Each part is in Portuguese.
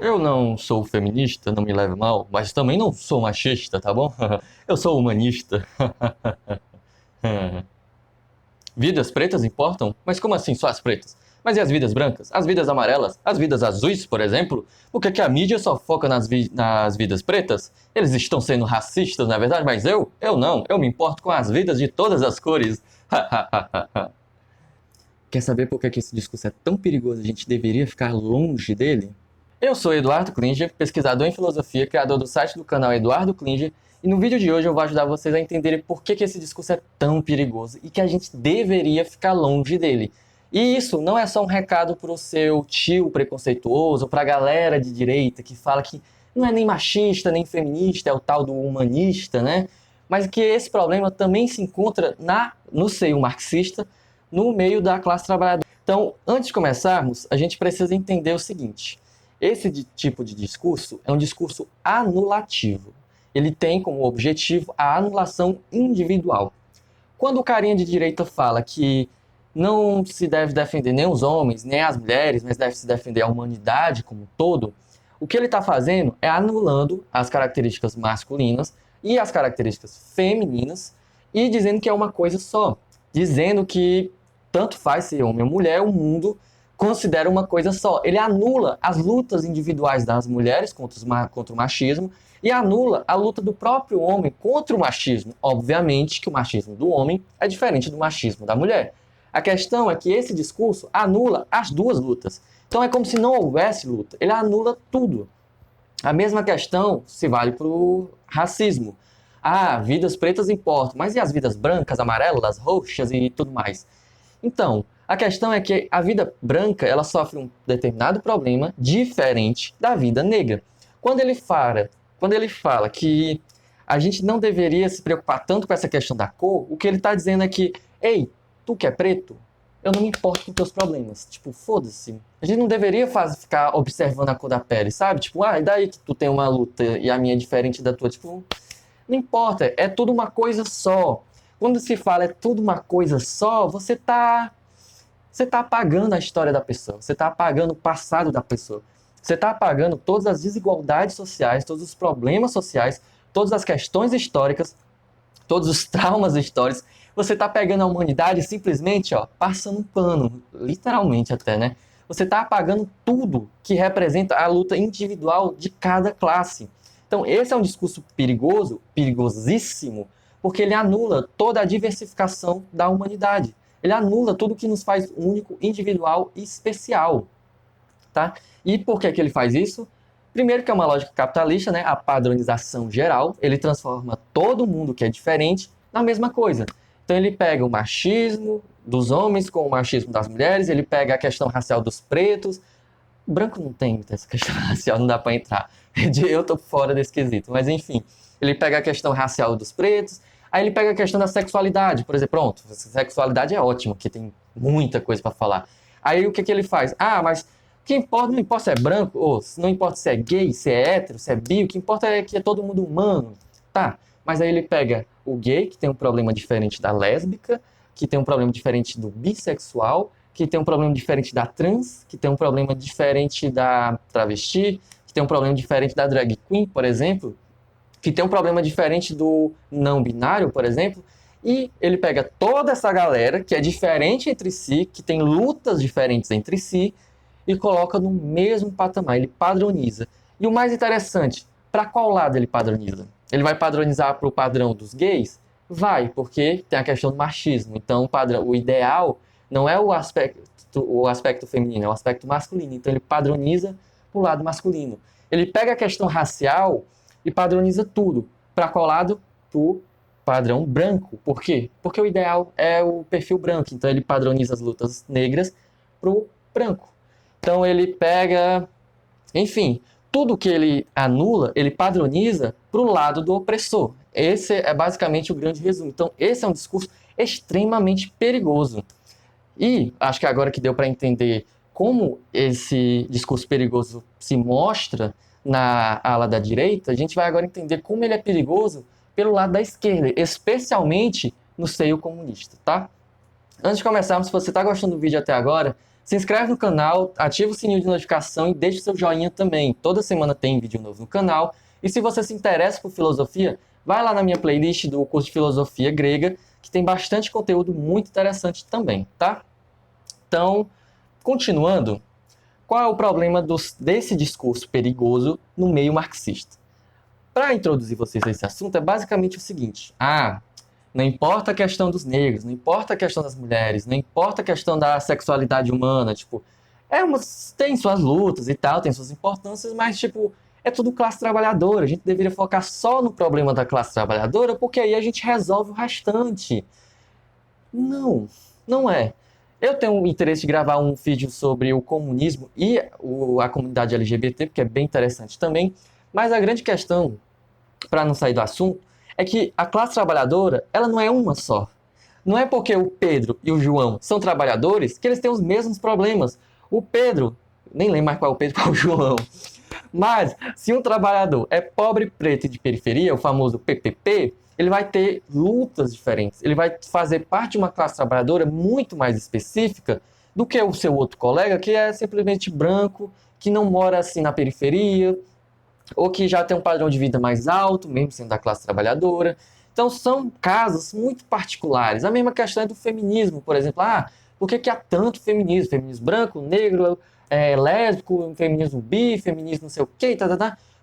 Eu não sou feminista, não me leve mal, mas também não sou machista, tá bom? Eu sou humanista. Vidas pretas importam? Mas como assim só as pretas? Mas e as vidas brancas? As vidas amarelas? As vidas azuis, por exemplo? Por que que a mídia só foca nas vidas pretas? Eles estão sendo racistas, na verdade, mas eu não. Eu me importo com as vidas de todas as cores. Quer saber por que que esse discurso é tão perigoso e a gente deveria ficar longe dele? Eu sou Eduardo Klinger, pesquisador em filosofia, criador do site do canal Eduardo Klinger, e no vídeo de hoje eu vou ajudar vocês a entenderem por que que esse discurso é tão perigoso e que a gente deveria ficar longe dele. E isso não é só um recado para o seu tio preconceituoso, para a galera de direita que fala que não é nem machista, nem feminista, é o tal do humanista, né? Mas que esse problema também se encontra no seio marxista, no meio da classe trabalhadora. Então, antes de começarmos, a gente precisa entender o seguinte: esse tipo de discurso é um discurso anulativo. Ele tem como objetivo a anulação individual. Quando o carinha de direita fala que não se deve defender nem os homens, nem as mulheres, mas deve se defender a humanidade como um todo, o que ele está fazendo é anulando as características masculinas e as características femininas e dizendo que é uma coisa só. Dizendo que tanto faz ser homem ou mulher, o mundo considera uma coisa só. Ele anula as lutas individuais das mulheres contra o machismo e anula a luta do próprio homem contra o machismo. Obviamente que o machismo do homem é diferente do machismo da mulher. A questão é que esse discurso anula as duas lutas. Então é como se não houvesse luta. Ele anula tudo. A mesma questão se vale para o racismo. Ah, vidas pretas importam, mas e as vidas brancas, amarelas, roxas e tudo mais? Então, a questão é que a vida branca ela sofre um determinado problema diferente da vida negra. Quando ele fala que a gente não deveria se preocupar tanto com essa questão da cor, o que ele está dizendo é que, ei, tu que é preto, eu não me importo com teus problemas. Tipo, foda-se. A gente não deveria ficar observando a cor da pele, sabe? Tipo, e daí que tu tem uma luta e a minha é diferente da tua? Tipo, não importa, é tudo uma coisa só. Quando se fala é tudo uma coisa só, você tá apagando a história da pessoa, você está apagando o passado da pessoa, você está apagando todas as desigualdades sociais, todos os problemas sociais, todas as questões históricas, todos os traumas históricos. Você está pegando a humanidade e simplesmente, passando um pano, literalmente até, né? Você está apagando tudo que representa a luta individual de cada classe. Então, esse é um discurso perigoso, perigosíssimo, porque ele anula toda a diversificação da humanidade. Ele anula tudo que nos faz único, individual e especial. Tá? E por que que ele faz isso? Primeiro que é uma lógica capitalista, né? A padronização geral, ele transforma todo mundo que é diferente na mesma coisa. Então ele pega o machismo dos homens com o machismo das mulheres, ele pega a questão racial dos pretos. O branco não tem muita essa questão racial, não dá para entrar. Eu tô fora desse quesito, mas enfim. Ele pega a questão racial dos pretos, aí ele pega a questão da sexualidade, por exemplo, pronto, sexualidade é ótimo, que tem muita coisa para falar. Aí o que que ele faz? Ah, mas o que importa, não importa se é branco, ou não importa se é gay, se é hétero, se é bi, o que importa é que é todo mundo humano. Tá, mas aí ele pega o gay, que tem um problema diferente da lésbica, que tem um problema diferente do bissexual, que tem um problema diferente da trans, que tem um problema diferente da travesti, que tem um problema diferente da drag queen, por exemplo, que tem um problema diferente do não binário, por exemplo, e ele pega toda essa galera que é diferente entre si, que tem lutas diferentes entre si, e coloca no mesmo patamar, ele padroniza. E o mais interessante, para qual lado ele padroniza? Ele vai padronizar para o padrão dos gays? Vai, porque tem a questão do machismo. Então, o ideal não é o aspecto feminino, é o aspecto masculino. Então, ele padroniza para o lado masculino. Ele pega a questão racial e padroniza tudo. Para qual lado? Para o padrão branco. Por quê? Porque o ideal é o perfil branco. Então, ele padroniza as lutas negras para o branco. Então, ele pega, enfim, tudo que ele anula, ele padroniza para o lado do opressor. Esse é basicamente o grande resumo. Então, esse é um discurso extremamente perigoso. E acho que agora que deu para entender como esse discurso perigoso se mostra na ala da direita, a gente vai agora entender como ele é perigoso pelo lado da esquerda, especialmente no seio comunista, tá? Antes de começarmos, se você está gostando do vídeo até agora, Se inscreve no canal, ativa o sininho de notificação e deixa seu joinha também. Toda semana tem vídeo novo no canal. E se você se interessa por filosofia, vai lá na minha playlist do curso de Filosofia Grega, que tem bastante conteúdo muito interessante também, tá? Então, continuando, qual é o problema desse discurso perigoso no meio marxista? Para introduzir vocês a esse assunto, é basicamente o seguinte: não importa a questão dos negros, não importa a questão das mulheres, não importa a questão da sexualidade humana, tipo, tem suas lutas e tal, tem suas importâncias, mas, tipo, é tudo classe trabalhadora. A gente deveria focar só no problema da classe trabalhadora, porque aí a gente resolve o restante. Não, não é. Eu tenho o interesse de gravar um vídeo sobre o comunismo e a comunidade LGBT, porque é bem interessante também, mas a grande questão, para não sair do assunto, é que a classe trabalhadora, ela não é uma só. Não é porque o Pedro e o João são trabalhadores que eles têm os mesmos problemas. O Pedro, nem lembro mais qual é o Pedro e qual é o João, mas se um trabalhador é pobre, preto e de periferia, o famoso PPP, ele vai ter lutas diferentes. Ele vai fazer parte de uma classe trabalhadora muito mais específica do que o seu outro colega, que é simplesmente branco, que não mora assim na periferia, ou que já tem um padrão de vida mais alto, mesmo sendo da classe trabalhadora. Então são casos muito particulares. A mesma questão é do feminismo, por exemplo. Por que há tanto feminismo? Feminismo branco, negro, lésbico, feminismo bi, feminismo não sei o quê,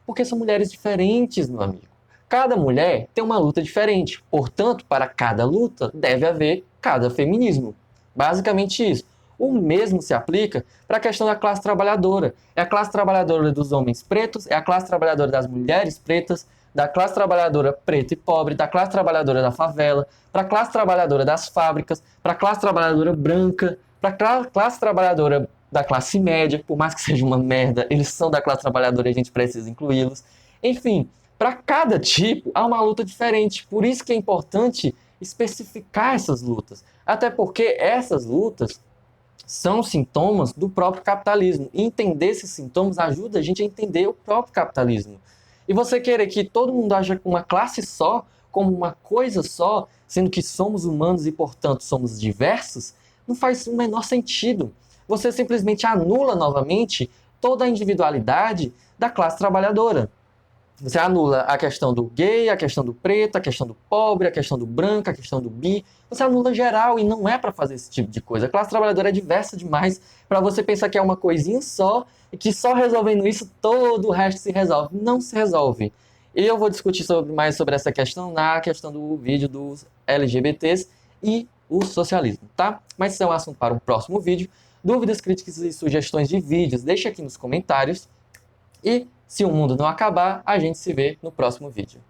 porque são mulheres diferentes, meu amigo. Cada mulher tem uma luta diferente. Portanto, para cada luta deve haver cada feminismo. Basicamente isso. O mesmo se aplica para a questão da classe trabalhadora. É a classe trabalhadora dos homens pretos, é a classe trabalhadora das mulheres pretas, da classe trabalhadora preta e pobre, da classe trabalhadora da favela, para a classe trabalhadora das fábricas, para a classe trabalhadora branca, para a classe trabalhadora da classe média, por mais que seja uma merda, eles são da classe trabalhadora e a gente precisa incluí-los. Enfim, para cada tipo há uma luta diferente. Por isso que é importante especificar essas lutas. Até porque essas lutas são sintomas do próprio capitalismo. E entender esses sintomas ajuda a gente a entender o próprio capitalismo. E você querer que todo mundo haja com uma classe só, como uma coisa só, sendo que somos humanos e, portanto, somos diversos, não faz o menor sentido. Você simplesmente anula novamente toda a individualidade da classe trabalhadora. Você anula a questão do gay, a questão do preto, a questão do pobre, a questão do branco, a questão do bi. Você anula geral e não é para fazer esse tipo de coisa. A classe trabalhadora é diversa demais para você pensar que é uma coisinha só e que só resolvendo isso todo o resto se resolve. Não se resolve. E eu vou discutir mais sobre essa questão na questão do vídeo dos LGBTs e o socialismo, tá? Mas isso é um assunto para um próximo vídeo. Dúvidas, críticas e sugestões de vídeos, deixe aqui nos comentários. E se o mundo não acabar, a gente se vê no próximo vídeo.